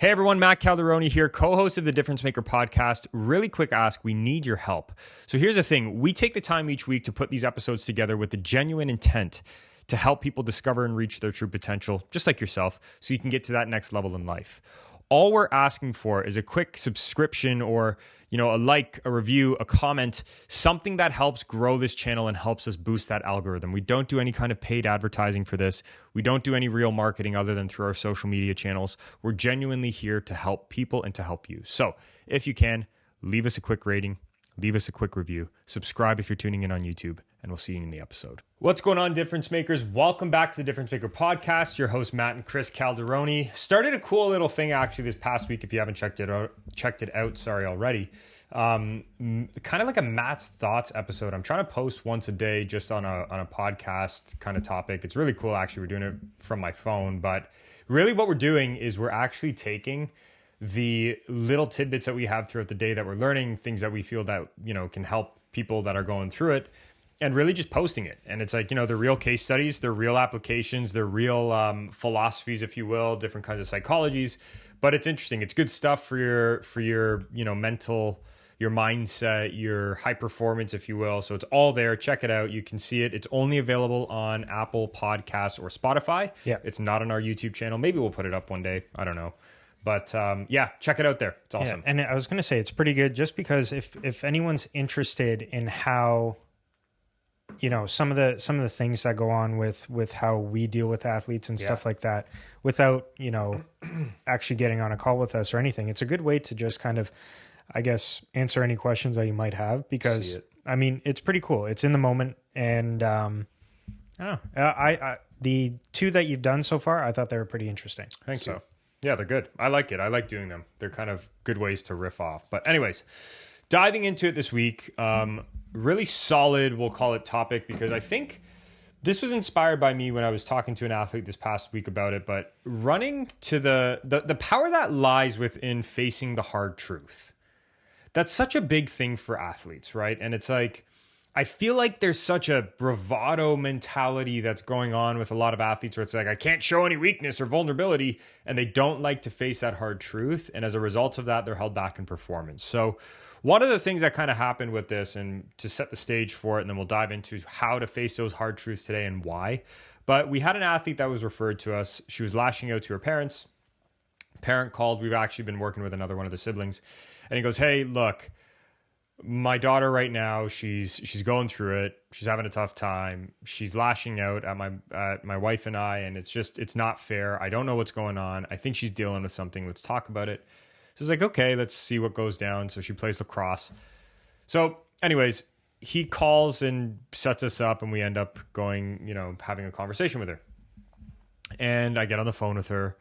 Hey everyone, Matt Calderoni here, co-host of the Difference Maker podcast. Really quick ask, we need your help. So here's the thing, we take the time each week to put these episodes together with the genuine intent to help people discover and reach their true potential, just like yourself, so you can get to that next level in life. All we're asking for is a quick subscription or, a like, a review, a comment, something that helps grow this channel and helps us boost that algorithm. We don't do any kind of paid advertising for this. We don't do any real marketing other than through our social media channels. We're genuinely here to help people and to help you. So if you can, leave us a quick rating, leave us a quick review, subscribe if you're tuning in on YouTube, and we'll see you in the episode. What's going on, Difference Makers? Welcome back to the Difference Maker podcast. Your host, Matt and Chris Calderoni. Started a cool little thing actually this past week. If you haven't checked it out, already. Kind of like a Matt's Thoughts episode. I'm trying to post once a day just on a podcast kind of topic. It's really cool actually. We're doing it from my phone, but really what we're doing is we're actually taking the little tidbits that we have throughout the day that we're learning, things that we feel that, can help people that are going through it, and really just posting it. And it's like, they're real case studies, they're real applications, they're real philosophies, if you will, different kinds of psychologies. But it's interesting. It's good stuff for your mental, your mindset, your high performance, if you will. So it's all there. Check it out. You can see it. It's only available on Apple Podcasts or Spotify. Yeah. It's not on our YouTube channel. Maybe we'll put it up one day. I don't know. But check it out there. It's awesome. Yeah, and I was going to say it's pretty good just because if anyone's interested in how, some of the things that go on with how we deal with athletes and stuff like that without, actually getting on a call with us or anything, it's a good way to just kind of, I guess, answer any questions that you might have because, it's pretty cool. It's in the moment. And I don't know. I the two that you've done so far, I thought they were pretty interesting. Thank you. Yeah, they're good. I like it. I like doing them. They're kind of good ways to riff off. But anyways, diving into it this week, really solid, we'll call it, topic, because I think this was inspired by me when I was talking to an athlete this past week about it, but running to the power that lies within facing the hard truth. That's such a big thing for athletes, right? And it's like, I feel like there's such a bravado mentality that's going on with a lot of athletes where it's like, I can't show any weakness or vulnerability, and they don't like to face that hard truth. And as a result of that, they're held back in performance. So one of the things that kind of happened with this, and to set the stage for it, and then we'll dive into how to face those hard truths today and why. But we had an athlete that was referred to us. She was lashing out to her parents. Parent called. We've actually been working with another one of the siblings. And he goes, hey, look, my daughter right now, she's going through it. She's having a tough time. She's lashing out at my wife and I, and it's not fair. I don't know what's going on. I think she's dealing with something. Let's talk about it. So it's like, okay, let's see what goes down. So she plays lacrosse. So anyways, he calls and sets us up, and we end up going, having a conversation with her. And I get on the phone with her,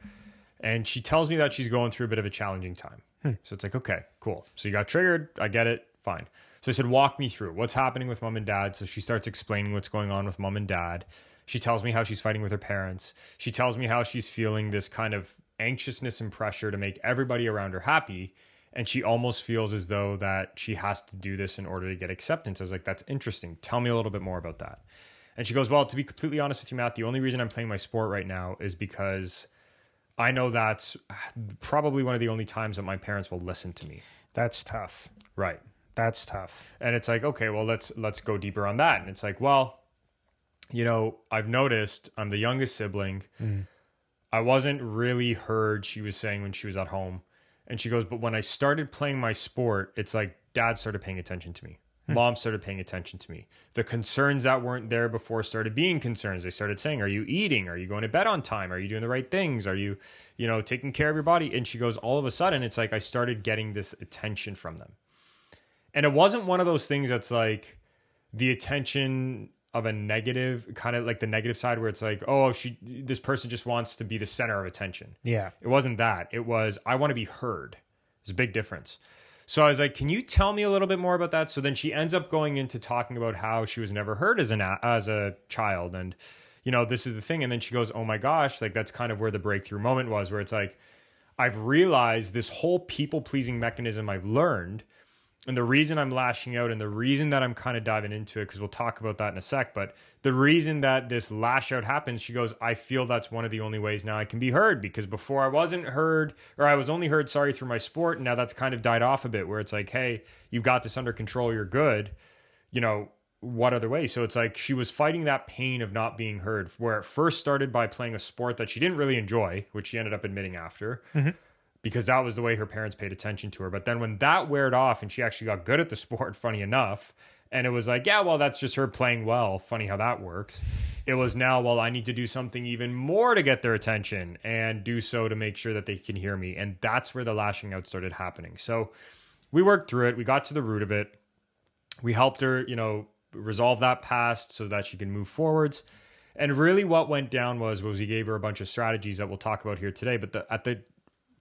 and she tells me that she's going through a bit of a challenging time. So it's like, okay, cool. So you got triggered. I get it. Fine. So I said, walk me through what's happening with mom and dad. So she starts explaining what's going on with mom and dad. She tells me how she's fighting with her parents. She tells me how she's feeling this kind of anxiousness and pressure to make everybody around her happy. And she almost feels as though that she has to do this in order to get acceptance. I was like, that's interesting. Tell me a little bit more about that. And she goes, well, to be completely honest with you, Matt, the only reason I'm playing my sport right now is because I know that's probably one of the only times that my parents will listen to me. That's tough. Right. That's tough. And it's like, okay, well, let's go deeper on that. And it's like, well, I've noticed I'm the youngest sibling. I wasn't really heard, she was saying, when she was at home. And she goes, but when I started playing my sport, it's like dad started paying attention to me. Mom started paying attention to me. The concerns that weren't there before started being concerns. They started saying, are you eating? Are you going to bed on time? Are you doing the right things? Are you, taking care of your body? And she goes, all of a sudden, it's like I started getting this attention from them. And it wasn't one of those things that's like the attention of a negative, kind of like the negative side where it's like, oh, this person just wants to be the center of attention. Yeah. It wasn't that. It was, I want to be heard. There's a big difference. So I was like, can you tell me a little bit more about that? So then she ends up going into talking about how she was never heard as a child. And, this is the thing. And then she goes, oh my gosh, like that's kind of where the breakthrough moment was, where it's like, I've realized this whole people-pleasing mechanism I've learned And the reason I'm lashing out and the reason that I'm kind of diving into it, because we'll talk about that in a sec, but the reason that this lash out happens, she goes, I feel that's one of the only ways now I can be heard, because before I wasn't heard, or I was only heard, sorry, through my sport. And now that's kind of died off a bit, where it's like, hey, you've got this under control. You're good. You know, what other way? So it's like she was fighting that pain of not being heard, where it first started by playing a sport that she didn't really enjoy, which she ended up admitting after. Because that was the way her parents paid attention to her. But then when that weared off and she actually got good at the sport, funny enough, and it was like, yeah, well, that's just her playing well. Funny how that works. It was now, well, I need to do something even more to get their attention and do so to make sure that they can hear me. And that's where the lashing out started happening. So we worked through it. We got to the root of it. We helped her, you know, resolve that past so that she can move forwards. And really what went down was we gave her a bunch of strategies that we'll talk about here today. But at the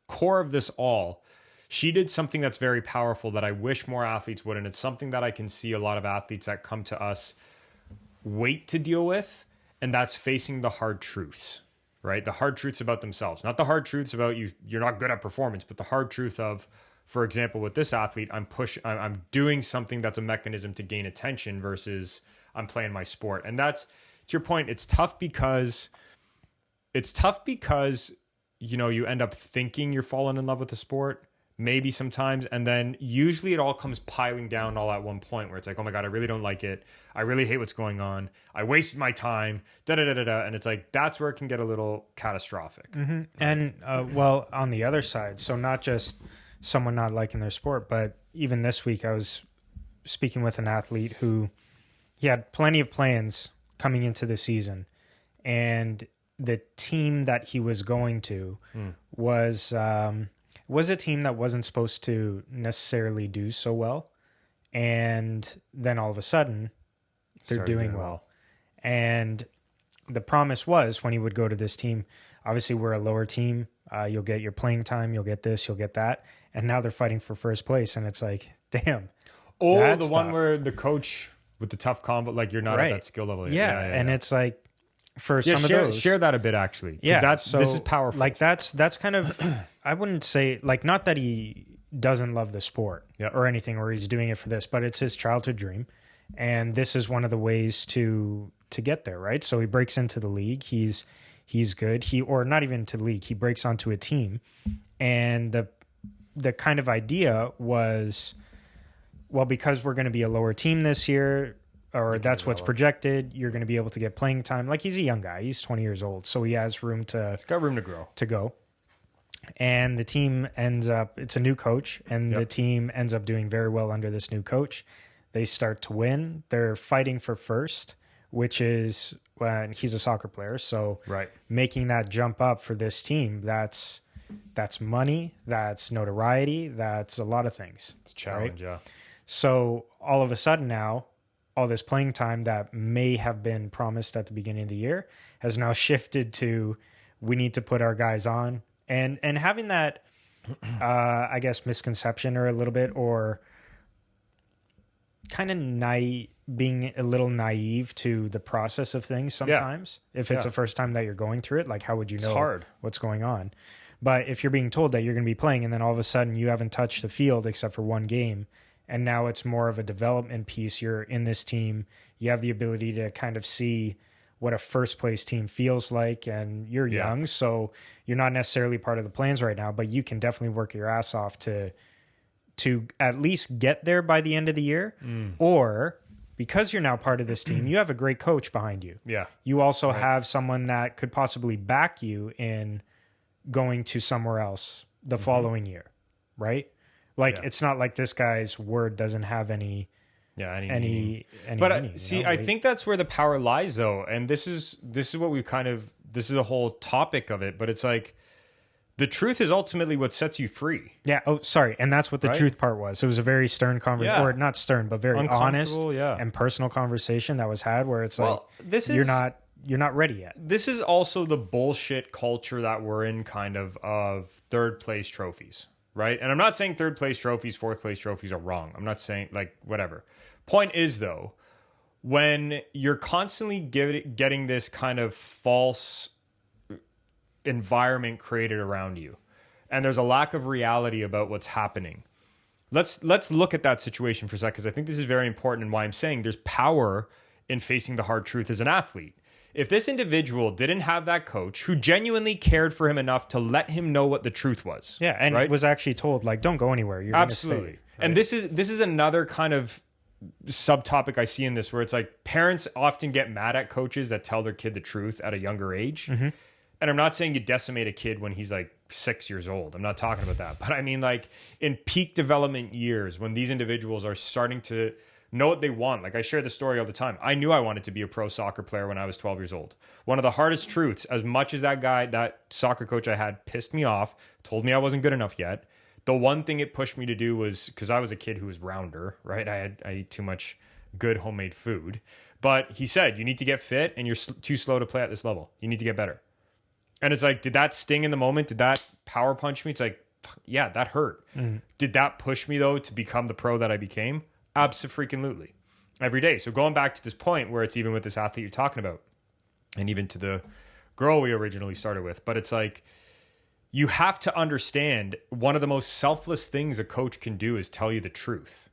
core of this all, she did something that's very powerful that I wish more athletes would. And it's something that I can see a lot of athletes that come to us wait to deal with. And that's facing the hard truths, right? The hard truths about themselves, not the hard truths about you're not good at performance, but the hard truth of, for example, with this athlete, I'm doing something that's a mechanism to gain attention versus I'm playing my sport. And that's, to your point, it's tough because you know, you end up thinking you're falling in love with the sport, maybe sometimes. And then usually it all comes piling down all at one point where it's like, oh my God, I really don't like it. I really hate what's going on. I wasted my time, And it's like, that's where it can get a little catastrophic. And well, on the other side, so not just someone not liking their sport, but even this week I was speaking with an athlete who he had plenty of plans coming into the season, and the team that he was going to was a team that wasn't supposed to necessarily do so well. And then all of a sudden they're doing well. And the promise was when he would go to this team, obviously we're a lower team. You'll get your playing time. You'll get this, you'll get that. And now they're fighting for first place. And it's like, damn. Oh, the one where the coach with the tough combo, like you're not at that skill level yet. Yeah. And it's like, for some of those, share that a bit actually. Yeah, this is powerful. Like that's kind of, I wouldn't say, like, not that he doesn't love the sport or anything, or he's doing it for this, but it's his childhood dream, and this is one of the ways to get there, right? So he breaks into the league. He's good. Or not even to the league. He breaks onto a team, and the kind of idea was, well, because we're going to be a lower team this year, or that's what's projected, you're going to be able to get playing time. Like, he's a young guy. He's 20 years old. So he has room to... He's got room to grow. To go. And the team ends up... It's a new coach. And the team ends up doing very well under this new coach. They start to win. They're fighting for first, which is... Well, he's a soccer player. So making that jump up for this team, that's money. That's notoriety. That's a lot of things. It's a challenge, yeah. So all of a sudden now... all this playing time that may have been promised at the beginning of the year has now shifted to, we need to put our guys on, and having that, I guess, misconception or a little bit, or kind of being a little naive to the process of things sometimes. If it's the first time that you're going through it, like, how would you know what's going on? But if you're being told that you're going to be playing and then all of a sudden you haven't touched the field except for one game, and now it's more of a development piece. You're in this team. You have the ability to kind of see what a first place team feels like, and you're young, so you're not necessarily part of the plans right now, but you can definitely work your ass off to at least get there by the end of the year. Or because you're now part of this team, you have a great coach behind you. Yeah. You also have someone that could possibly back you in going to somewhere else the following year, right? Like, it's not like this guy's word doesn't have any meaning. But see, I think that's where the power lies, though. And this is what we this is the whole topic of it. But it's like, the truth is ultimately what sets you free. Yeah. Oh, sorry. And that's what the truth part was. It was a very stern conversation, or not stern, but very honest and personal conversation that was had, where it's like, you're not ready yet. This is also the bullshit culture that we're in, kind of third place trophies. Right. And I'm not saying third place trophies, fourth place trophies are wrong. I'm not saying, like, whatever. Point is, though, when you're constantly getting this kind of false environment created around you, and there's a lack of reality about what's happening, let's look at that situation for a second, because I think this is very important, and why I'm saying there's power in facing the hard truth as an athlete. If this individual didn't have that coach who genuinely cared for him enough to let him know what the truth was, Yeah, and right? was actually told, like, don't go anywhere. You're Absolutely. Gonna stay, right? And this is another kind of subtopic I see in this, where it's like parents often get mad at coaches that tell their kid the truth at a younger age. Mm-hmm. And I'm not saying you decimate a kid when he's like 6 years old. I'm not talking about that. But I mean, like, in peak development years, when these individuals are starting to know what they want. Like, I share the story all the time. I knew I wanted to be a pro soccer player when I was 12 years old. One of the hardest truths, as much as that soccer coach I had pissed me off, told me I wasn't good enough yet, the one thing it pushed me to do was, because I was a kid who was rounder, right? I ate too much good homemade food. But he said, you need to get fit, and you're too slow to play at this level. You need to get better. And it's like, did that sting in the moment? Did that power punch me? It's like, yeah, that hurt. Mm. Did that push me, though, to become the pro that I became? Abso-freaking-lutely. Every day. So going back to this point where it's even with this athlete you're talking about, and even to the girl we originally started with, but it's like, you have to understand, one of the most selfless things a coach can do is tell you the truth.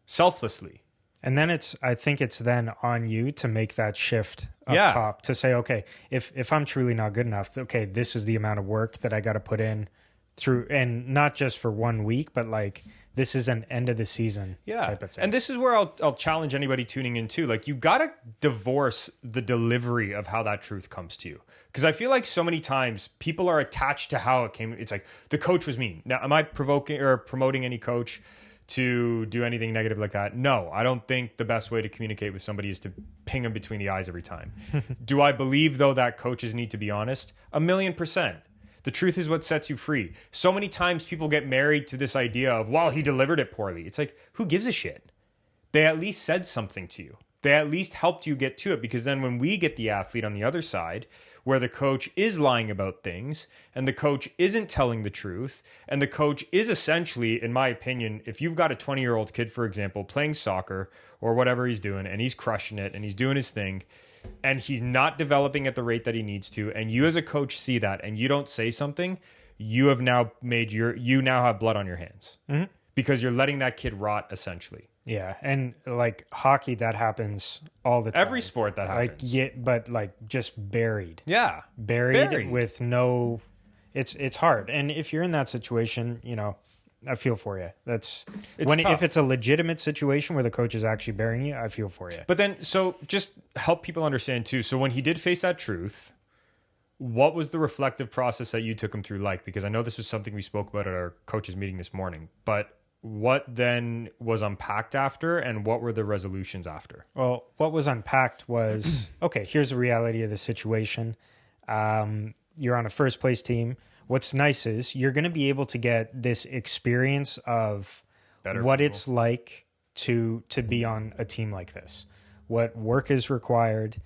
Selflessly. And then I think it's then on you to make that shift up top, to say, okay, if I'm truly not good enough, okay, this is the amount of work that I got to put in through, and not just for 1 week, but like, this is an end of the season type of thing. And this is where I'll challenge anybody tuning in too. Like, you got to divorce the delivery of how that truth comes to you. Because I feel like so many times people are attached to how it came. It's like, the coach was mean. Now, am I promoting any coach to do anything negative like that? No, I don't think the best way to communicate with somebody is to ping them between the eyes every time. Do I believe, though, that coaches need to be honest? 1,000,000%. The truth is what sets you free. So many times people get married to this idea of, well, he delivered it poorly. It's like, who gives a shit? They at least said something to you. They at least helped you get to it, because then when we get the athlete on the other side, where the coach is lying about things and the coach isn't telling the truth, and the coach is essentially, in my opinion, if you've got a 20-year-old kid, for example, playing soccer or whatever he's doing, and he's crushing it and he's doing his thing, and he's not developing at the rate that he needs to, and you as a coach see that and you don't say something, you have now you now have blood on your hands. Mm-hmm. Because you're letting that kid rot, essentially. Yeah, and like hockey, that happens all the time. Every sport that happens. Like, yeah, but like just buried. Yeah, buried with no. It's hard, and if you're in that situation, you know, I feel for you. It's tough. If it's a legitimate situation where the coach is actually burying you, I feel for you. But then, so just help people understand too. So when he did face that truth, what was the reflective process that you took him through like? Because I know this was something we spoke about at our coaches meeting this morning, but what then was unpacked after, and what were the resolutions after? Well, what was unpacked was, okay, here's the reality of the situation. You're on a first place team. What's nice is you're going to be able to get this experience of what it's like to be on a team like this, what work is required,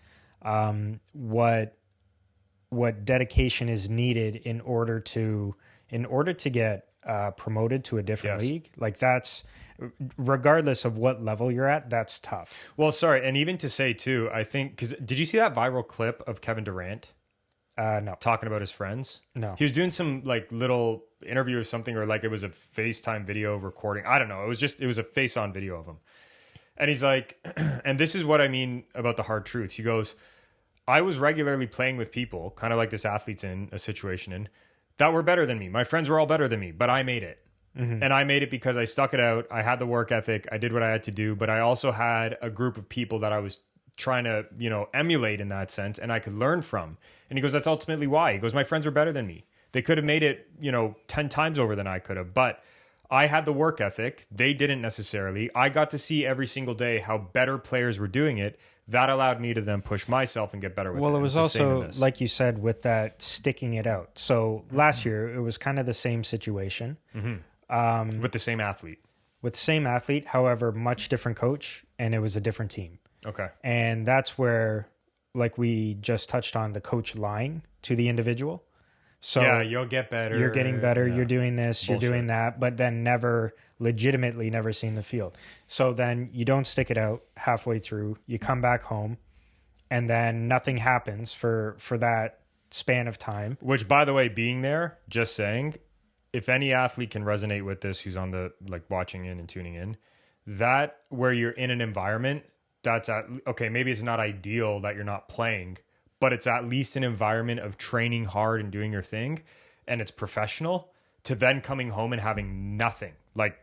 what dedication is needed in order to get promoted to a different league. Like, that's, regardless of what level you're at, that's tough. Well, sorry. And even to say too, I think, because did you see that viral clip of Kevin Durant? No. Talking about his friends? No. He was doing some like little interview or something, or like it was a FaceTime video recording. I don't know. It was a face-on video of him. And he's like, and this is what I mean about the hard truths. He goes, I was regularly playing with people, kind of like this athlete's in a situation in, that were better than me. My friends were all better than me, but I made it. Mm-hmm. And I made it because I stuck it out. I had the work ethic. I did what I had to do, but I also had a group of people that I was trying to, emulate in that sense, and I could learn from. And he goes, that's ultimately why. He goes, my friends were better than me. They could have made it, 10 times over than I could have, but I had the work ethic. They didn't necessarily. I got to see every single day how better players were doing it. That allowed me to then push myself and get better with it. Well, it was also, like you said, with that sticking it out. So last year, it was kind of the same situation. Mm-hmm. With the same athlete. With the same athlete, however, much different coach, and it was a different team. Okay. And that's where, like we just touched on, the coach lying to the individual. So yeah, you'll get better. You're getting better. Yeah. You're doing this. Bullshit. You're doing that. But then never seen the field. So then you don't stick it out halfway through. You come back home, and then nothing happens for that span of time. Which, by the way, being there, just saying, if any athlete can resonate with this, who's on the like watching in and tuning in, that where you're in an environment that's okay, maybe it's not ideal that you're not playing, but it's at least an environment of training hard and doing your thing, and it's professional, to then coming home and having nothing, like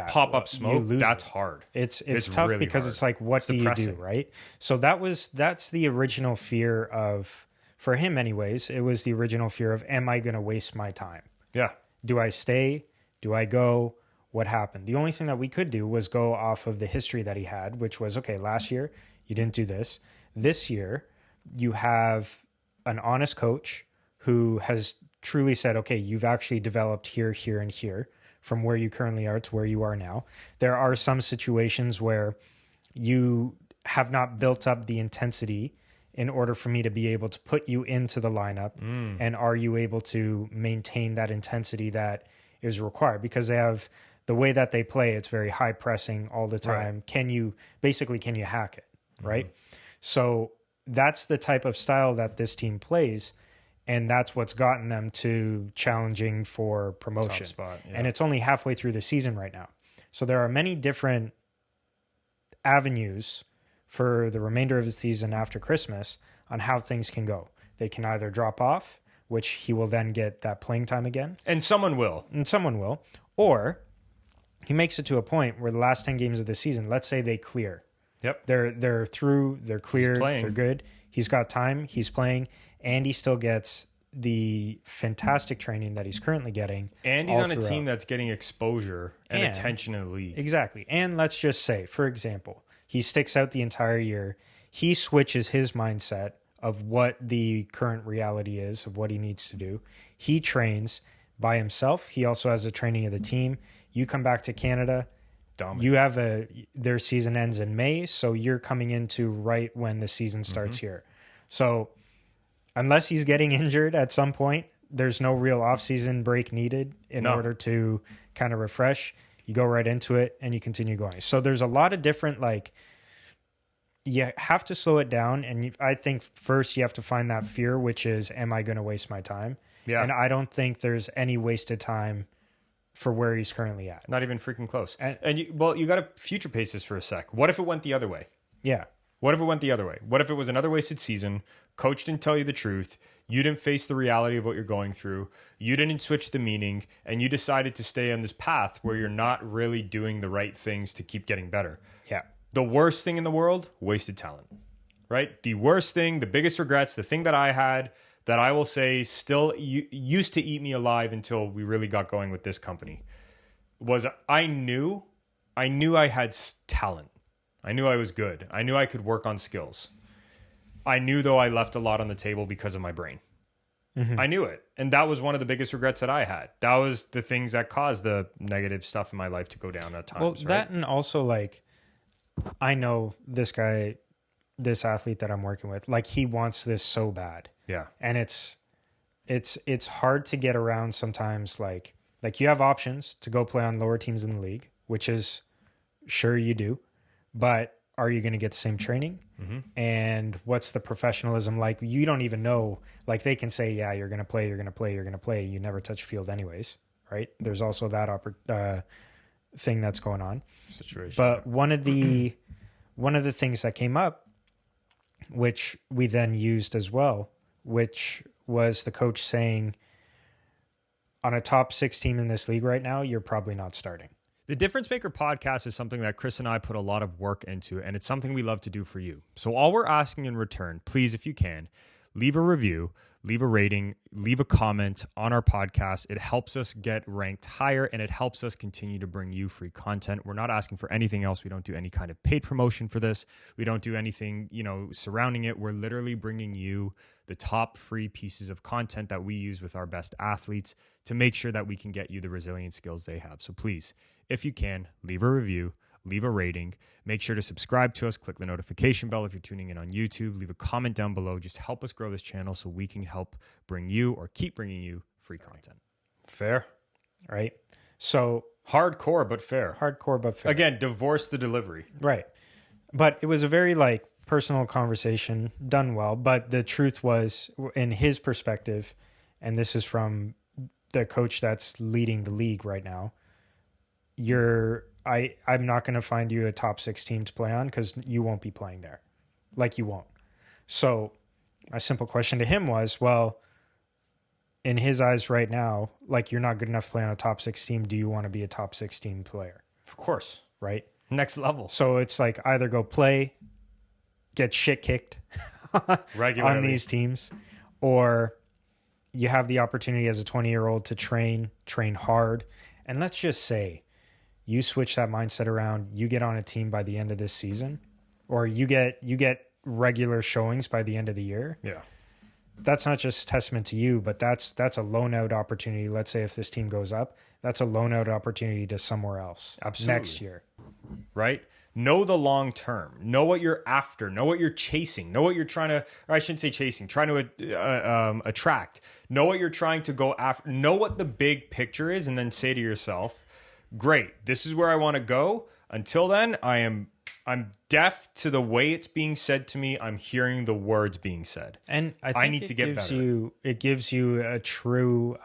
pop up smoke, that's hard. It's tough really because hard. It's like, what do you do, right? So that's the original fear of, for him anyways, it was the original fear of, am I going to waste my time? Yeah. Do I stay? Do I go? What happened? The only thing that we could do was go off of the history that he had, which was, okay, last year you didn't do this. This year you have an honest coach who has truly said, okay, you've actually developed here, here, and here from where you currently are to where you are now. There are some situations where you have not built up the intensity in order for me to be able to put you into the lineup. And are you able to maintain that intensity that is required? Because they have the way that they play, it's very high pressing all the time. Right. Can you hack it? Right. So that's the type of style that this team plays. And that's what's gotten them to challenging for promotion. Spot, yeah. And it's only halfway through the season right now. So there are many different avenues for the remainder of the season after Christmas on how things can go. They can either drop off, which he will then get that playing time again. And someone will. Or he makes it to a point where the last 10 games of the season, let's say they clear. Yep. They're through, they're clear, they're good. He's got time, he's playing, and he still gets the fantastic training that he's currently getting. And he's on a team that's getting exposure and attention in the league. Exactly. And let's just say, for example, he sticks out the entire year. He switches his mindset of what the current reality is, of what he needs to do. He trains by himself. He also has a training of the team. You come back to Canada. Dominant. You have their season ends in May, so you're coming into right when the season starts here. So unless he's getting injured at some point, there's no real off-season break needed in order to kind of refresh. You go right into it and you continue going. So there's a lot of different, like, you have to slow it down. And I think first you have to find that fear, which is, am I going to waste my time? Yeah. And I don't think there's any wasted time for where he's currently at. Not even freaking close. And you got to future pace this for a sec. What if it went the other way? Yeah. What if it went the other way? What if it was another wasted season? Coach didn't tell you the truth. You didn't face the reality of what you're going through. You didn't switch the meaning, and you decided to stay on this path where you're not really doing the right things to keep getting better. Yeah. The worst thing in the world, wasted talent, right? The worst thing, the biggest regrets, the thing that I had that I will say still used to eat me alive until we really got going with this company was I knew I had talent. I knew I was good. I knew I could work on skills. I knew, though, I left a lot on the table because of my brain. I knew it. And that was one of the biggest regrets that I had. That was the things that caused the negative stuff in my life to go down at times. Well, that and also, like, I know this guy, this athlete that I'm working with, like, he wants this so bad. Yeah. And it's hard to get around sometimes. Like you have options to go play on lower teams in the league, which is sure you do, but are you going to get the same training? And what's the professionalism like? You don't even know. Like, they can say, yeah, you're going to play. You never touch field anyways, right? There's also that thing that's going on. Situation. But one of the things that came up, which we then used as well, which was the coach saying, on a top 6 team in this league right now, you're probably not starting. The Difference Maker podcast is something that Chris and I put a lot of work into, and it's something we love to do for you. So all we're asking in return, please, if you can, leave a review, leave a rating, leave a comment on our podcast. It helps us get ranked higher, and it helps us continue to bring you free content. We're not asking for anything else. We don't do any kind of paid promotion for this. We don't do anything, surrounding it. We're literally bringing you the top free pieces of content that we use with our best athletes to make sure that we can get you the resilient skills they have. So please, if you can, leave a review, leave a rating, make sure to subscribe to us, click the notification bell if you're tuning in on YouTube, leave a comment down below. Just help us grow this channel so we can help bring you or keep bringing you free content. Fair. Right? So hardcore, but fair. Again, divorce the delivery. Right. But it was a very personal conversation, done well. But the truth was, in his perspective, and this is from the coach that's leading the league right now, I'm not going to find you a top 6 team to play on because you won't be playing there. Like you won't. So my simple question to him was, well, in his eyes right now, like you're not good enough to play on a top 6 team. Do you want to be a top 6 team player? Of course. Right? Next level. So it's like either go play, get shit kicked regularly on these teams, or you have the opportunity as a 20-year-old to train hard. And let's just say you switch that mindset around, you get on a team by the end of this season, or you get regular showings by the end of the year. Yeah. That's not just testament to you, but that's a loan out opportunity. Let's say if this team goes up, that's a loan out opportunity to somewhere else. Absolutely. Next year. Right? Know the long term. Know what you're after. Know what you're chasing. Know what you're trying to, or I shouldn't say chasing, trying to attract. Know what you're trying to go after. Know what the big picture is, and then say to yourself, great, this is where I want to go. Until then, I'm deaf to the way it's being said to me. I'm hearing the words being said. And I need to get better. It gives you a true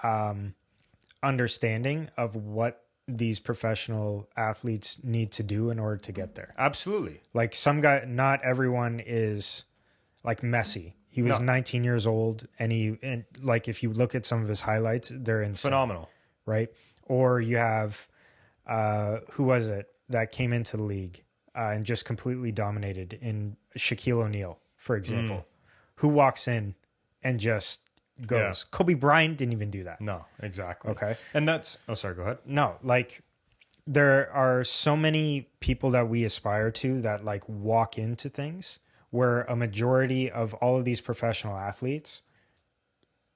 understanding of what these professional athletes need to do in order to get there. Absolutely. Like not everyone is like Messi. He was 19 years old, and like if you look at some of his highlights, they're insane. Phenomenal. Right? Or you have who was it that came into the league and just completely dominated in Shaquille O'Neal, for example, who walks in and just goes. Yeah. Kobe Bryant didn't even do that. No, exactly. Okay. And sorry, go ahead. No, like there are so many people that we aspire to that like walk into things where a majority of all of these professional athletes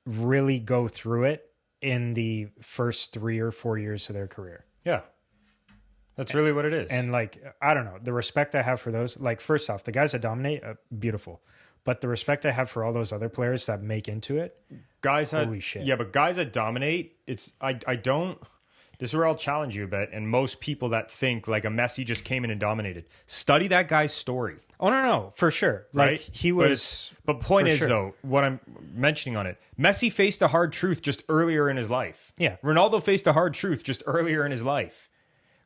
really go through it in the first 3 or 4 years of their career. Yeah. That's really what it is. And like, I don't know, the respect I have for those, like first off, the guys that dominate, beautiful. But the respect I have for all those other players that make into it, holy shit. Yeah, but guys that dominate, I don't, this is where I'll challenge you a bit. And most people that think like a Messi just came in and dominated, study that guy's story. Oh, no, for sure. Like right? he was. But point is, though, what I'm mentioning on it, Messi faced a hard truth just earlier in his life. Yeah. Ronaldo faced a hard truth just earlier in his life.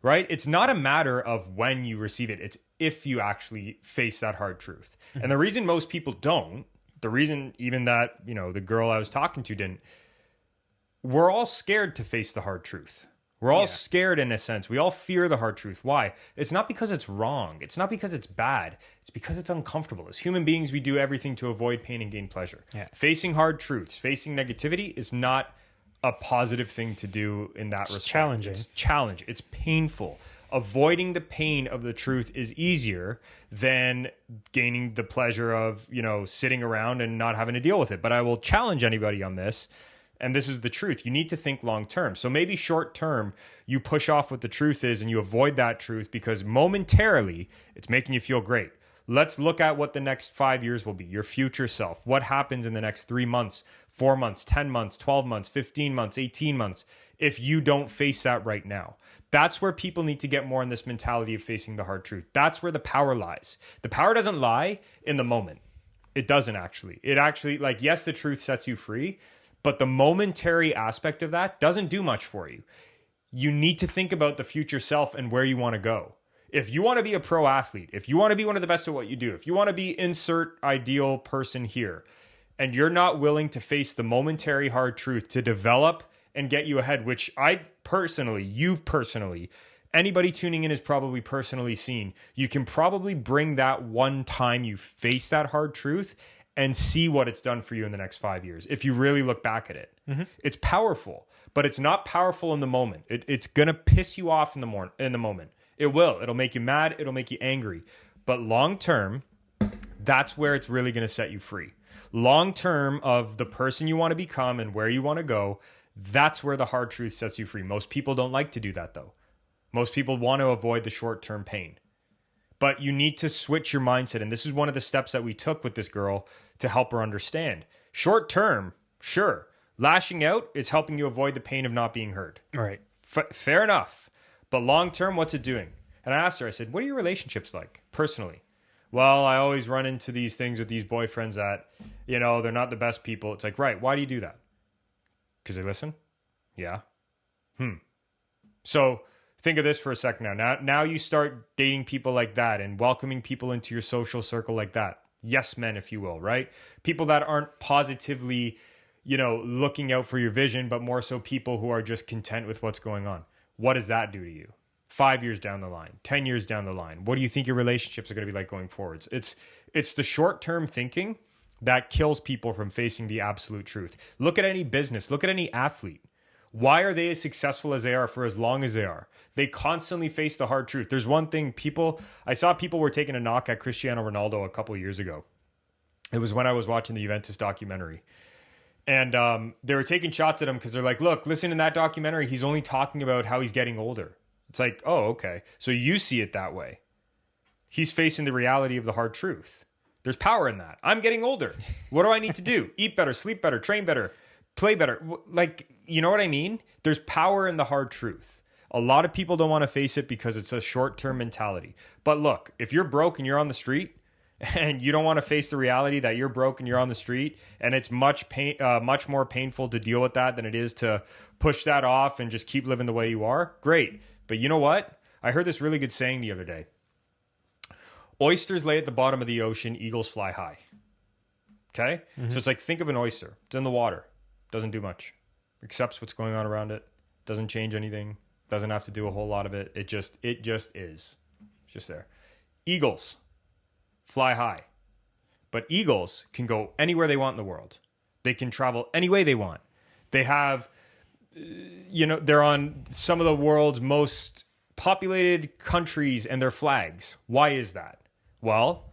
Right? It's not a matter of when you receive it. It's if you actually face that hard truth. And the reason most people don't, the reason even that, the girl I was talking to didn't, we're all scared to face the hard truth. We're all scared in a sense. We all fear the hard truth. Why? It's not because it's wrong. It's not because it's bad. It's because it's uncomfortable. As human beings, we do everything to avoid pain and gain pleasure. Yeah. Facing hard truths, facing negativity is not a positive thing to do in that respect. Challenging. It's challenging. It's painful. Avoiding the pain of the truth is easier than gaining the pleasure of, sitting around and not having to deal with it. But I will challenge anybody on this. And this is the truth. You need to think long term. So maybe short term, you push off what the truth is and you avoid that truth because momentarily it's making you feel great. Let's look at what the next 5 years will be, your future self. What happens in the next 3 months, 4 months, 10 months, 12 months, 15 months, 18 months, if you don't face that right now. That's where people need to get more in this mentality of facing the hard truth. That's where the power lies. The power doesn't lie in the moment. It doesn't actually. It actually, yes, the truth sets you free, but the momentary aspect of that doesn't do much for you. You need to think about the future self and where you want to go. If you want to be a pro athlete, if you want to be one of the best at what you do, if you want to be insert ideal person here, and you're not willing to face the momentary hard truth to develop and get you ahead, which you've personally, anybody tuning in has probably personally seen, you can probably bring that one time you face that hard truth and see what it's done for you in the next 5 years. If you really look back at it, It's powerful, but it's not powerful in the moment. It's going to piss you off in the moment. It will. It'll make you mad. It'll make you angry. But long term, that's where it's really going to set you free. Long term of the person you want to become and where you want to go, that's where the hard truth sets you free. Most people don't like to do that, though. Most people want to avoid the short-term pain. But you need to switch your mindset. And this is one of the steps that we took with this girl to help her understand. Short term, sure. Lashing out is helping you avoid the pain of not being heard. Right. Fair enough. But long term, what's it doing? And I asked her, I said, what are your relationships like personally? Well, I always run into these things with these boyfriends that, they're not the best people. It's like, right. Why do you do that? Because they listen? Yeah. So think of this for a second now you start dating people like that and welcoming people into your social circle like that. Yes men, if you will, right? People that aren't positively, looking out for your vision, but more so people who are just content with what's going on. What does that do to you? 5 years down the line, 10 years down the line, what do you think your relationships are going to be like going forwards? It's the short-term thinking that kills people from facing the absolute truth. Look at any business, look at any athlete. Why are they as successful as they are for as long as they are? They constantly face the hard truth. There's one thing I saw people were taking a knock at Cristiano Ronaldo a couple of years ago. It was when I was watching the Juventus documentary. And they were taking shots at him because they're like, look, listen, in that documentary, he's only talking about how he's getting older. It's like, oh, okay. So you see it that way. He's facing the reality of the hard truth. There's power in that. I'm getting older. What do I need to do? Eat better, sleep better, train better, play better. Like, you know what I mean? There's power in the hard truth. A lot of people don't want to face it because it's a short-term mentality. But look, if you're broke and you're on the street and you don't want to face the reality that you're broke and you're on the street, and it's much more painful to deal with that than it is to push that off and just keep living the way you are, great. But you know what? I heard this really good saying the other day. Oysters lay at the bottom of the ocean, eagles fly high. Okay? Mm-hmm. So it's like, think of an oyster. It's in the water. Doesn't do much. Accepts what's going on around it. Doesn't change anything. Doesn't have to do a whole lot of it. It just is. It's just there. Eagles fly high. But eagles can go anywhere they want in the world. They can travel any way they want. They have, they're on some of the world's most populated countries and their flags. Why is that? Well,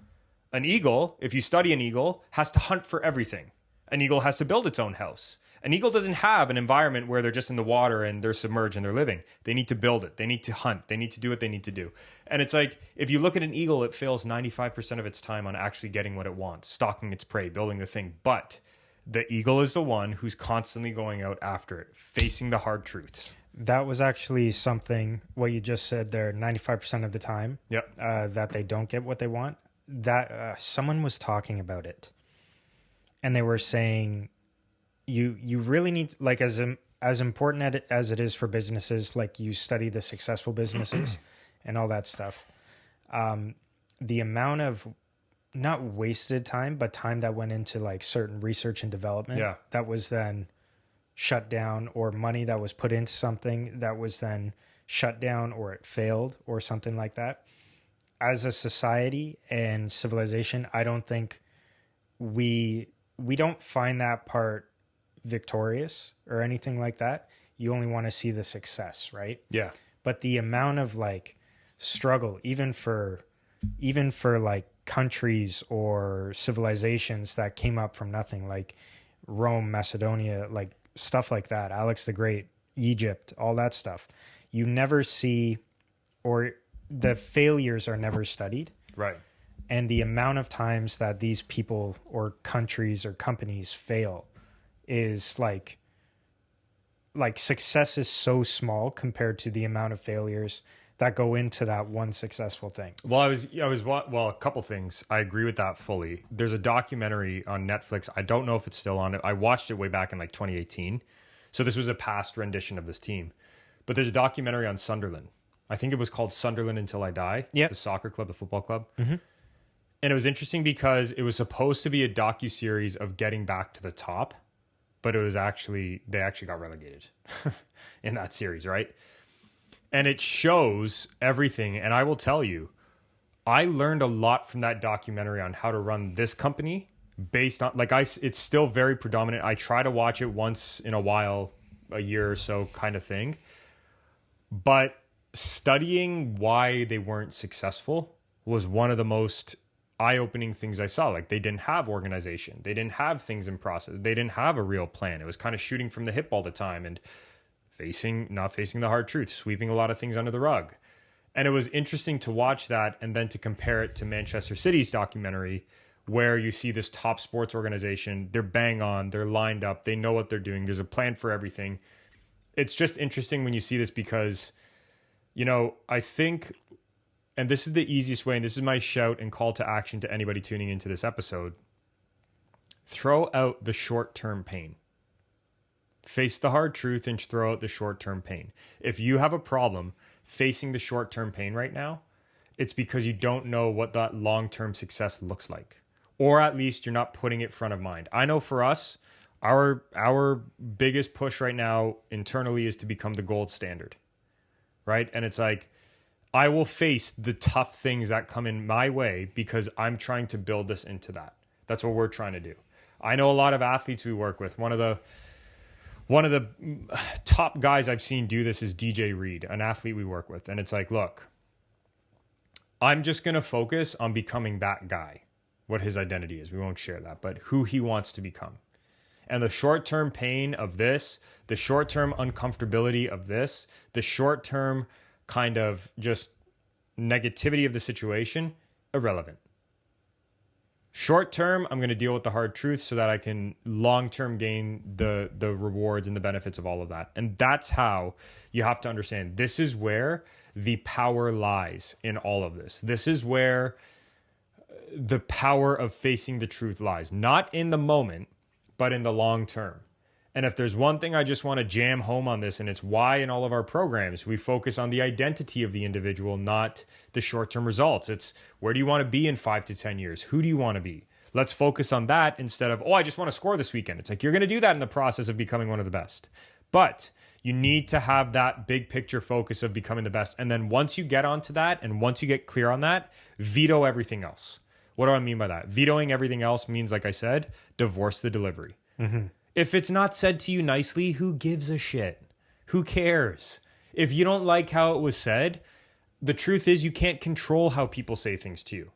an eagle, if you study an eagle, has to hunt for everything. An eagle has to build its own house. An eagle doesn't have an environment where they're just in the water and they're submerged and they're living. They need to build it. They need to hunt. They need to do what they need to do. And it's like, if you look at an eagle, it fails 95% of its time on actually getting what it wants, stalking its prey, building the thing. But the eagle is the one who's constantly going out after it, facing the hard truths. That was actually something, what you just said there, 95% of the time, yep. That they don't get what they want. That someone was talking about it. And they were saying, you really need, like, as important as it is for businesses, like you study the successful businesses and all that stuff. The amount of not wasted time, but time that went into like certain research and development that was then shut down, or money that was put into something that was then shut down, or it failed or something like that. As a society and civilization, I don't think we don't find that part victorious or anything like that. You only want to see the success, right? Yeah. But the amount of like struggle, even for like countries or civilizations that came up from nothing, like Rome, Macedonia, like stuff like that, Alex the Great, Egypt, all that stuff. You never see, or the failures are never studied. Right. And the amount of times that these people or countries or companies fail is like success is so small compared to the amount of failures that go into that one successful thing. Well, a couple things. I agree with that fully. There's a documentary on Netflix. I don't know if it's still on it. I watched it way back in like 2018. So this was a past rendition of this team. But there's a documentary on Sunderland. I think it was called Sunderland Until I Die. Yep. The soccer club, the football club. Mm-hmm. And it was interesting because it was supposed to be a docuseries of getting back to the top, but they actually got relegated in that series, right? And it shows everything. And I will tell you, I learned a lot from that documentary on how to run this company based on, it's still very predominant. I try to watch it once in a while, a year or so kind of thing. But studying why they weren't successful was one of the most eye-opening things I saw. Like, they didn't have organization. They didn't have things in process. They didn't have a real plan. It was kind of shooting from the hip all the time and not facing the hard truth, sweeping a lot of things under the rug. And it was interesting to watch that and then to compare it to Manchester City's documentary, where you see this top sports organization. They're bang on. They're lined up. They know what they're doing. There's a plan for everything. It's just interesting when you see this because, I think, and this is the easiest way, and this is my shout and call to action to anybody tuning into this episode, throw out the short-term pain. Face the hard truth and throw out the short-term pain. If you have a problem facing the short-term pain right now, it's because you don't know what that long-term success looks like. Or at least you're not putting it front of mind. I know for us, our biggest push right now internally is to become the gold standard, right? And it's like, I will face the tough things that come in my way because I'm trying to build this into that. That's what we're trying to do. I know a lot of athletes we work with. One of the top guys I've seen do this is DJ Reed, an athlete we work with. And it's like, look, I'm just going to focus on becoming that guy, what his identity is. We won't share that, but who he wants to become. And the short-term pain of this, the short-term uncomfortability of this, the short-term kind of just negativity of the situation, irrelevant. Short-term, I'm going to deal with the hard truth so that I can long-term gain the rewards and the benefits of all of that. And that's how you have to understand. This is where the power lies in all of this. This is where the power of facing the truth lies. Not in the moment, but in the long term. And if there's one thing I just want to jam home on this, and it's why in all of our programs, we focus on the identity of the individual, not the short-term results. It's where do you want to be in 5 to 10 years? Who do you want to be? Let's focus on that instead of, I just want to score this weekend. It's like, you're going to do that in the process of becoming one of the best. But you need to have that big picture focus of becoming the best. And then once you get onto that, and once you get clear on that, veto everything else. What do I mean by that? Vetoing everything else means, like I said, divorce the delivery. Mm-hmm. If it's not said to you nicely, who gives a shit? Who cares? If you don't like how it was said, the truth is you can't control how people say things to you.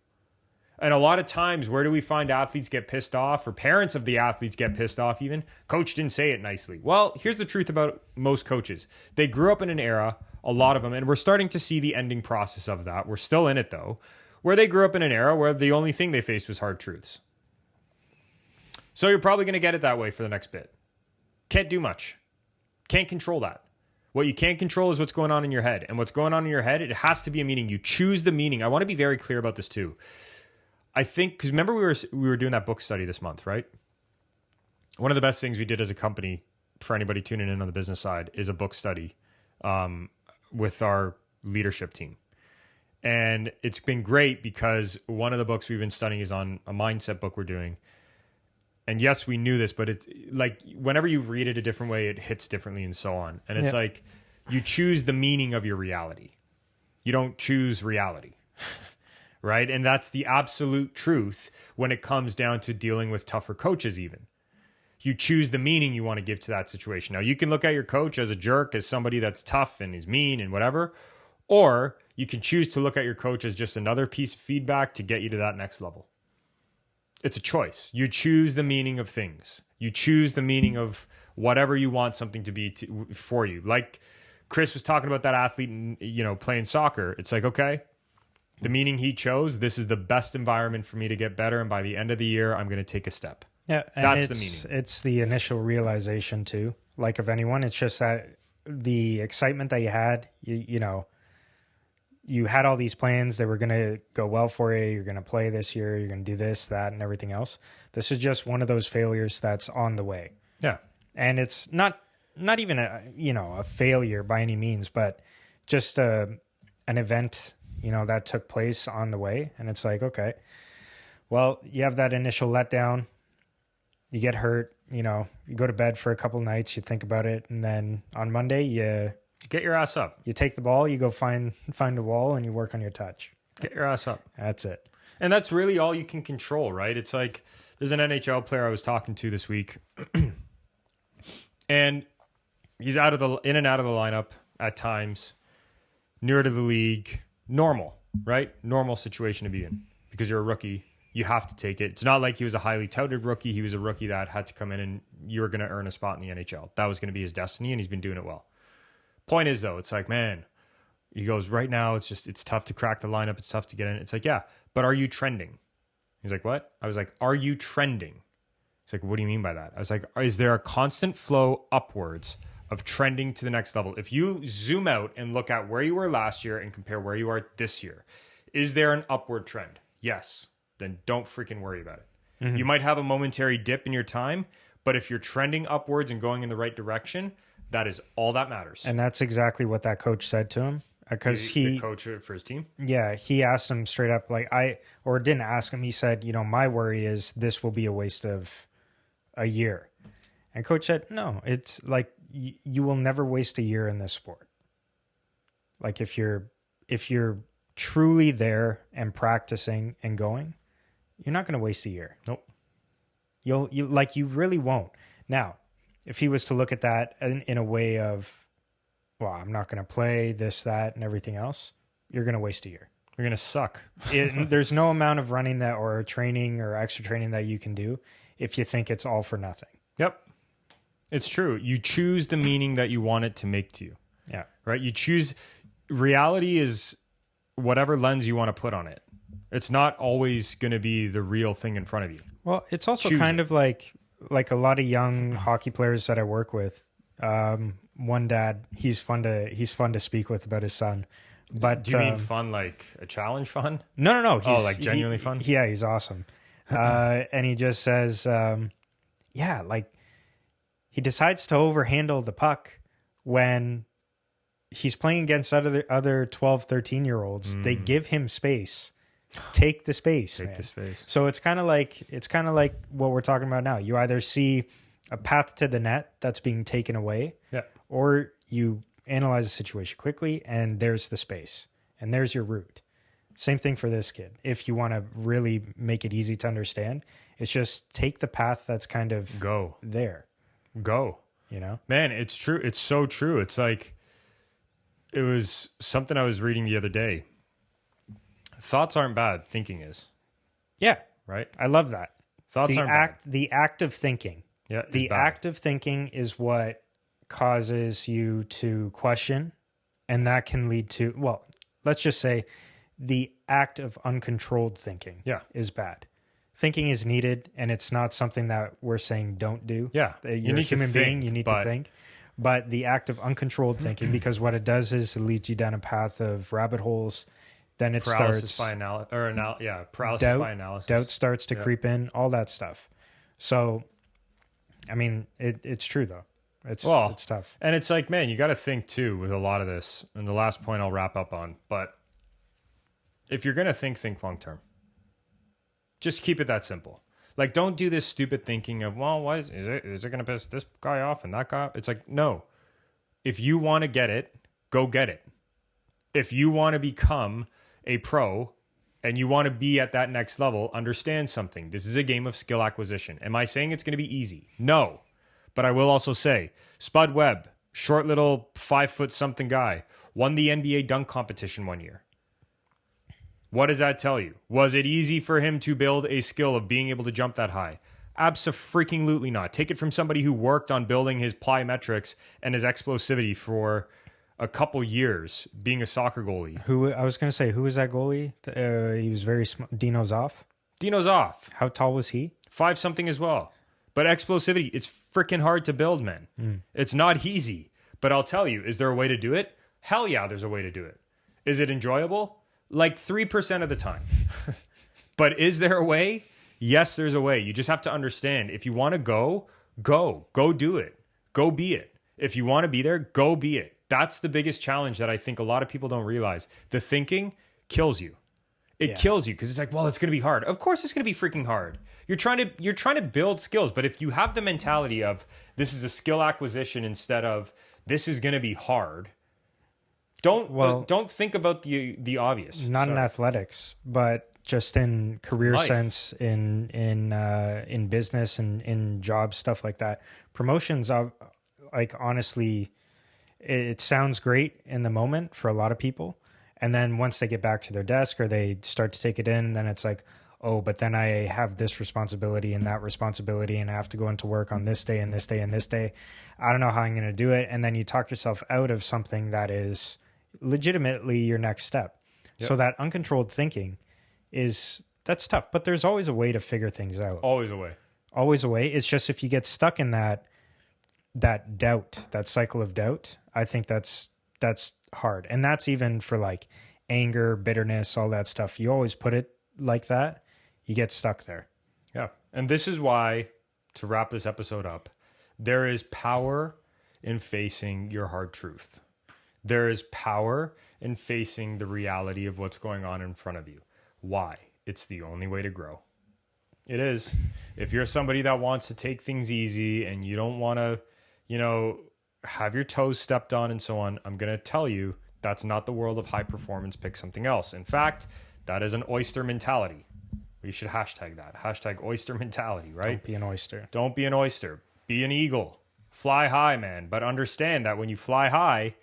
And a lot of times, where do we find athletes get pissed off, or parents of the athletes get pissed off even? Coach didn't say it nicely. Well, here's the truth about most coaches. They grew up in an era, a lot of them, and we're starting to see the ending process of that. We're still in it though, where they grew up in an era where the only thing they faced was hard truths. So you're probably going to get it that way for the next bit. Can't do much. Can't control that. What you can't control is what's going on in your head. And what's going on in your head, it has to be a meaning. You choose the meaning. I want to be very clear about this too. I think, because remember we were doing that book study this month, right? One of the best things we did as a company, for anybody tuning in on the business side, is a book study with our leadership team. And it's been great because one of the books we've been studying is on a mindset book we're doing. And yes, we knew this, but it's like whenever you read it a different way, it hits differently and so on. And it's like you choose the meaning of your reality. You don't choose reality, right? And that's the absolute truth when it comes down to dealing with tougher coaches even. You choose the meaning you want to give to that situation. Now, you can look at your coach as a jerk, as somebody that's tough and is mean and whatever, or you can choose to look at your coach as just another piece of feedback to get you to that next level. It's a choice. You choose the meaning of things. You choose the meaning of whatever you want something to be for you. Like Chris was talking about that athlete, playing soccer. It's like, okay, the meaning he chose, this is the best environment for me to get better. And by the end of the year, I'm going to take a step. Yeah. That's the meaning. It's the initial realization too. Like of anyone, it's just that the excitement that you had, you had all these plans that were going to go well for you. You're going to play this year. You're going to do this, that, and everything else. This is just one of those failures that's on the way. Yeah. And it's not even a failure by any means, but just an event, that took place on the way. And it's like, okay, well, you have that initial letdown. You get hurt, you go to bed for a couple nights, you think about it. And then on Monday, you get your ass up. You take the ball, you go find a wall, and you work on your touch. Get your ass up. That's it. And that's really all you can control, right? It's like there's an NHL player I was talking to this week, and he's in and out of the lineup at times, near to the league. Normal, right? Normal situation to be in because you're a rookie. You have to take it. It's not like he was a highly touted rookie. He was a rookie that had to come in and you were going to earn a spot in the NHL. That was going to be his destiny, and he's been doing it well. Point is, though, it's like, man, he goes, right now, it's tough to crack the lineup. It's tough to get in. It's like, yeah, but are you trending? He's like, what? I was like, are you trending? He's like, what do you mean by that? I was like, is there a constant flow upwards of trending to the next level? If you zoom out and look at where you were last year and compare where you are this year, is there an upward trend? Yes. Then don't freaking worry about it. Mm-hmm. You might have a momentary dip in your time, But if you're trending upwards and going in the right direction, that is all that matters. And that's exactly what that coach said to him. Because the coach for his team? Yeah, he asked him straight up, or didn't ask him. He said, my worry is this will be a waste of a year. And coach said, no, it's like you will never waste a year in this sport. Like if you're truly there and practicing and going, you're not going to waste a year. Nope. You really won't. Now, if he was to look at that in a way of, well, I'm not going to play this, that, and everything else, you're going to waste a year. You're going to suck. There's no amount of running that or training or extra training that you can do if you think it's all for nothing. Yep. It's true. You choose the meaning that you want it to make to you. Yeah. Right? You choose. Reality is whatever lens you want to put on it. It's not always going to be the real thing in front of you. Well, it's also kind of like a lot of young hockey players that I work with. One dad, he's fun to speak with about his son. But do you mean fun like a challenge fun? No. Like genuinely fun? Yeah, he's awesome. And he just says, he decides to overhandle the puck when he's playing against other 12, 13-year-olds. They give him space. Take the space. Take the space. So it's kind of like what we're talking about now. You either see a path to the net that's being taken away, or you analyze the situation quickly and there's the space and there's your route. Same thing for this kid. If you want to really make it easy to understand, it's just take the path that's kind of there. Go. Man, it's true. It's so true. It's like, it was something I was reading the other day. Thoughts aren't bad. Thinking is. Yeah. Right? I love that. Thoughts aren't bad. The act of thinking. Yeah. The act of thinking is what causes you to question. And that can lead to, well, let's just say the act of uncontrolled thinking is bad. Thinking is needed, and it's not something that we're saying don't do. Yeah. You're a human being. You need to think. But the act of uncontrolled thinking, because what it does is it leads you down a path of rabbit holes. Then it paralysis starts paralysis by analysis. Doubt starts to creep in, all that stuff. So, I mean, it's true though. It's tough. And it's like, man, you got to think too with a lot of this. And the last point I'll wrap up on, but if you're going to think long term. Just keep it that simple. Like, don't do this stupid thinking of, well, why is it going to piss this guy off and that guy? It's like, no. If you want to get it, go get it. If you want to become a pro and you want to be at that next level, understand something. This is a game of skill acquisition. Am I saying it's going to be easy? No. But I will also say, Spud Webb, short little 5-foot-something guy, won the NBA dunk competition one year. What does that tell you? Was it easy for him to build a skill of being able to jump that high? Abso-freaking-lutely not. Take it from somebody who worked on building his plyometrics and his explosivity for a couple years being a soccer goalie. Who I was going to say, who was that goalie? He was very small. Dino Zoff. How tall was he? 5-something as well. But explosivity, it's freaking hard to build, man. It's not easy. But I'll tell you, is there a way to do it? Hell yeah, there's a way to do it. Is it enjoyable? Like 3% of the time. But is there a way? Yes, there's a way. You just have to understand. If you want to go do it. Go be it. If you want to be there, go be it. That's the biggest challenge that I think a lot of people don't realize. The thinking kills you. It kills you because it's like, well, it's going to be hard. Of course it's going to be freaking hard. You're trying to build skills, but if you have the mentality of this is a skill acquisition instead of this is going to be hard, don't think about the obvious. Not in athletics, but just in career sense, in business and in jobs, stuff like that. Promotions are like, honestly, it sounds great in the moment for a lot of people. And then once they get back to their desk or they start to take it in, then it's like, oh, but then I have this responsibility and that responsibility and I have to go into work on this day and this day and this day. I don't know how I'm going to do it. And then you talk yourself out of something that is legitimately your next step. Yep. So that uncontrolled thinking that's tough, but there's always a way to figure things out. Always a way. It's just if you get stuck in that doubt, that cycle of doubt, I think that's hard. And that's even for like anger, bitterness, all that stuff. You always put it like that, you get stuck there. Yeah. And this is why to wrap this episode up, there is power in facing your hard truth. There is power in facing the reality of what's going on in front of you. Why? It's the only way to grow. It is. If you're somebody that wants to take things easy and you don't want to, have your toes stepped on and so on, I'm going to tell you that's not the world of high performance. Pick something else. In fact, that is an oyster mentality. We should hashtag that. Hashtag oyster mentality, right? Don't be an oyster. Don't be an oyster. Be an eagle. Fly high, man. But understand that when you fly high,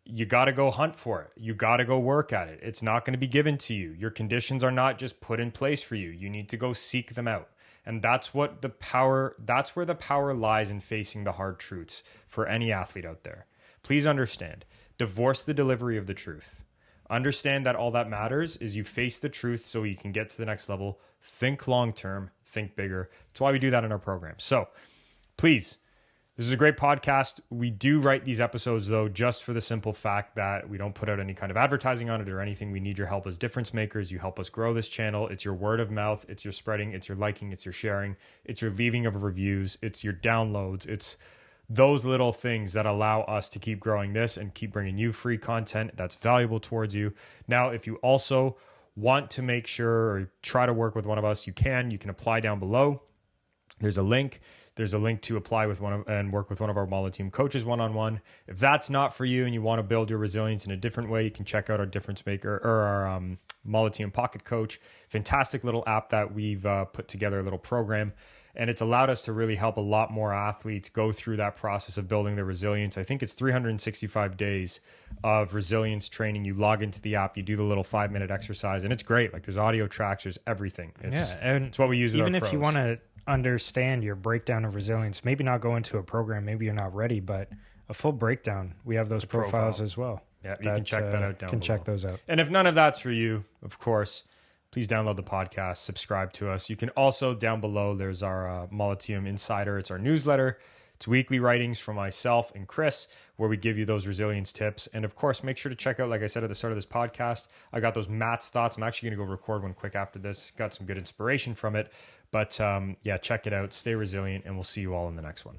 you got to go hunt for it. You got to go work at it. It's not going to be given to you. Your conditions are not just put in place for you. You need to go seek them out. And that's where the power lies in facing the hard truths for any athlete out there. Please understand, divorce the delivery of the truth. Understand that all that matters is you face the truth so you can get to the next level. Think long-term, think bigger. That's why we do that in our program. So please, this is a great podcast. We do write these episodes, though, just for the simple fact that we don't put out any kind of advertising on it or anything. We need your help as difference makers. You help us grow this channel. It's your word of mouth. It's your spreading. It's your liking. It's your sharing. It's your leaving of reviews. It's your downloads. It's those little things that allow us to keep growing this and keep bringing you free content that's valuable towards you. Now, if you also want to make sure or try to work with one of us, you can apply down below. There's a link to apply with and work with one of our Molliteum coaches one-on-one. If that's not for you and you want to build your resilience in a different way, you can check out our difference maker or our Molliteum Pocket Coach. Fantastic little app that we've put together, a little program. And it's allowed us to really help a lot more athletes go through that process of building their resilience. I think it's 365 days of resilience training. You log into the app, you do the little 5-minute exercise, and it's great. Like there's audio tracks, there's everything. It's what we use with even our if pros. you want to understand your breakdown of resilience, maybe not go into a program, maybe you're not ready, but a full breakdown. We have those profiles as well. Yeah, you can check that out down below. Check those out. And if none of that's for you, of course, please download the podcast, subscribe to us. You can also, down below, there's our Molliteum Insider. It's our newsletter. It's weekly writings from myself and Chris, where we give you those resilience tips. And of course, make sure to check out, like I said at the start of this podcast, I got those Matt's thoughts. I'm actually going to go record one quick after this. Got some good inspiration from it. But yeah, check it out. Stay resilient, and we'll see you all in the next one.